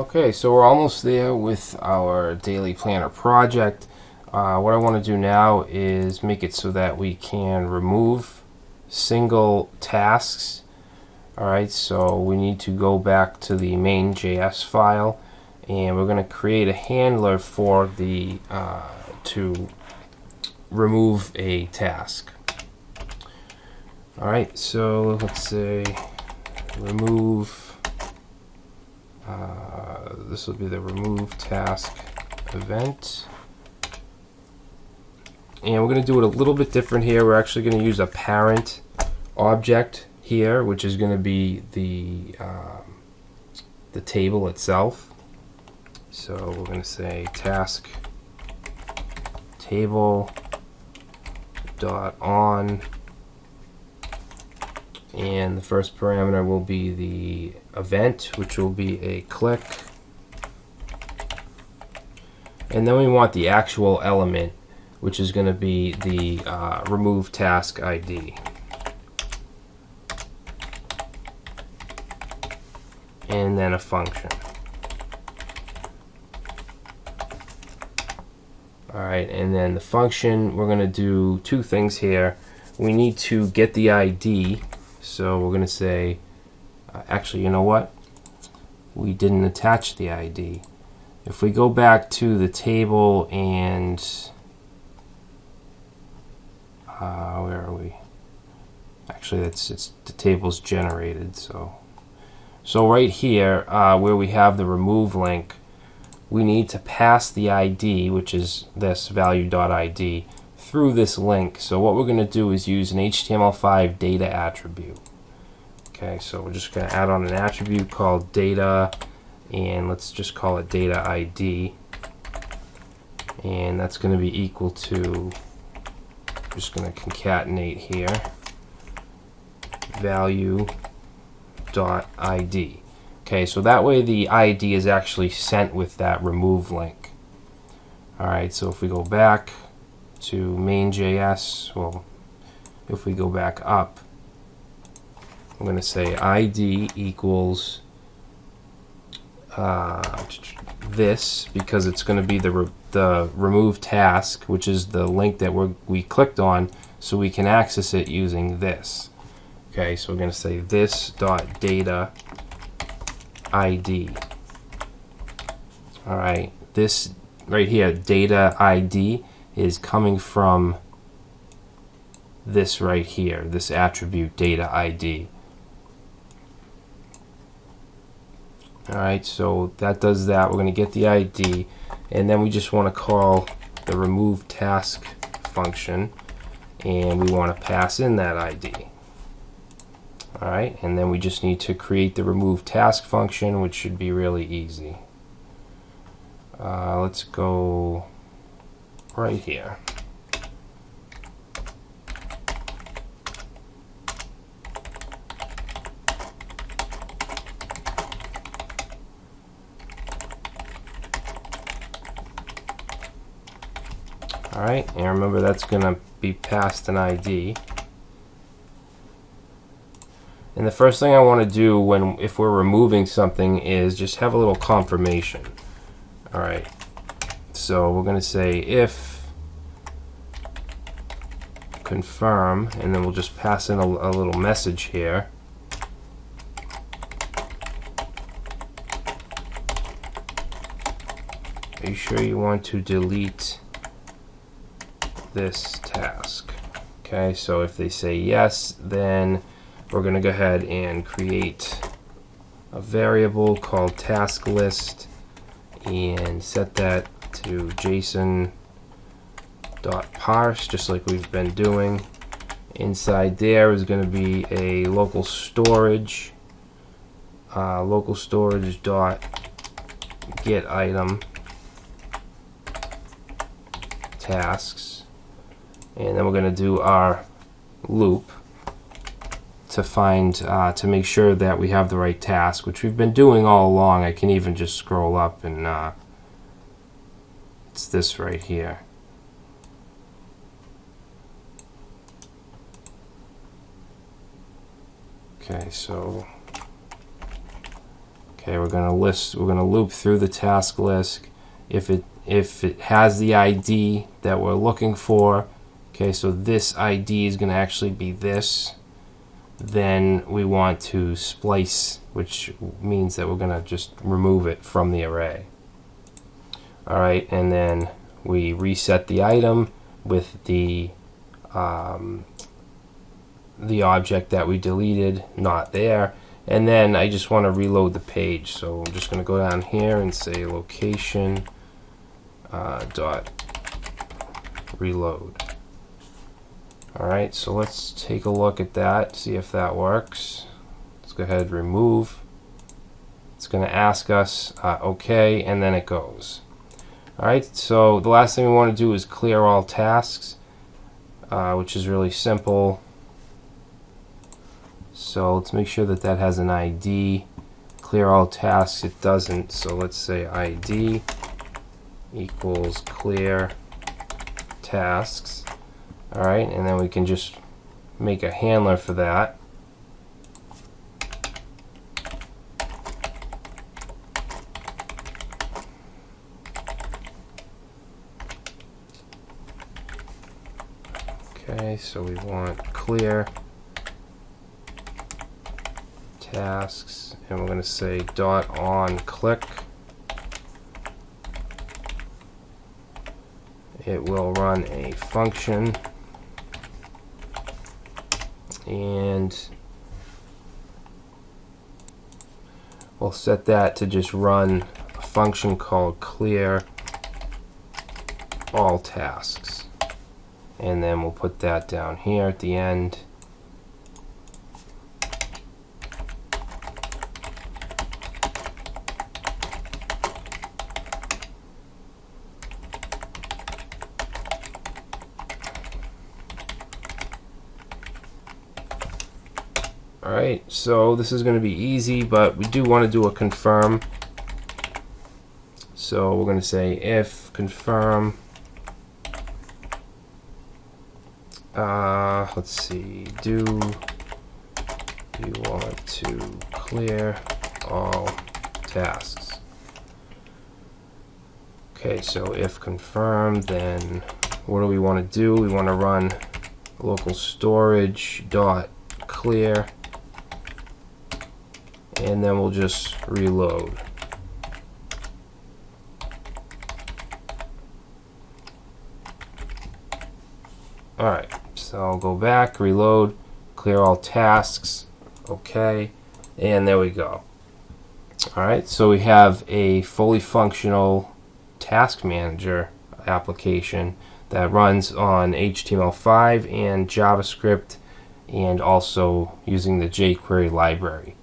Okay, so we're almost there with our daily planner project. What I want to do now is make it so that we can remove single tasks. Alright, so we need to go back to the main.js file, and we're going to create a handler for the to remove a task. Alright, so let's say remove. This will be the remove task event, and we're going to do it a little bit different here. We're actually going to use a parent object here, which is going to be the table itself. So we're going to say task table dot on, and the first parameter will be the event, which will be a click, and then we want the actual element, which is going to be the remove task ID, and then a function. Alright, and then the function, we're going to do two things here. We need to get the ID, so we're going to say, actually, you know what? We didn't attach the ID. If we go back to the table and where are we? Actually, it's the table's generated. So right here, where we have the remove link, we need to pass the ID, which is this value.id, through this link. So what we're going to do is use an HTML5 data attribute. Okay, so we're just going to add on an attribute called data, and let's just call it data ID, and that's going to be equal to, just going to concatenate here, value.id. Okay, so that way the ID is actually sent with that remove link. Alright, so if we go back to main.js, well, if we go back up, I'm going to say ID equals this, because it's going to be the remove task, which is the link that we clicked on, so we can access it using this. Okay, so we're going to say this dot data ID. Alright, this right here, data ID, is coming from this right here, this attribute data ID. Alright, so that does that. We're going to get the ID, and then we just want to call the remove task function, and we want to pass in that ID. Alright, and then we just need to create the remove task function, which should be really easy. Let's go right here. Alright, and remember that's going to be passed an ID. And the first thing I want to do if we're removing something is just have a little confirmation. Alright, so we're going to say if confirm, and then we'll just pass in a little message here. Are you sure you want to delete this task? Okay, so if they say yes, then we're going to go ahead and create a variable called task list and set that to JSON.parse, just like we've been doing. Inside there is going to be a local storage dot get item tasks, and then we're going to do our loop to find to make sure that we have the right task, which we've been doing all along. I can even just scroll up, and it's this right here. Okay, so Okay, we're going to loop through the task list. If it has the ID that we're looking for, okay, so this ID is going to actually be this, then we want to splice, which means that we're going to just remove it from the array. Alright, and then we reset the item with the object that we deleted, not there. And then I just want to reload the page, so I'm just going to go down here and say location dot reload. Alright, so let's take a look at that, see if that works. Let's go ahead and remove. It's going to ask us OK, and then it goes. Alright, so the last thing we want to do is clear all tasks, which is really simple. So let's make sure that that has an ID. Clear all tasks, it doesn't, so let's say ID equals clear tasks. Alright, and then we can just make a handler for that. Okay, so we want clear tasks, and we're going to say dot on click. It will run a function, and we'll set that to just run a function called clear all tasks, and then we'll put that down here at the end. Alright, so this is going to be easy, but we do want to do a confirm. So we're going to say if confirm, let's see, do you want to clear all tasks? Okay, so if confirm, then what do we want to do? We want to run local storage dot clear, and then we'll just reload. Alright, so I'll go back, reload, clear all tasks, okay, and there we go. Alright, so we have a fully functional task manager application that runs on HTML5 and JavaScript, and also using the jQuery library.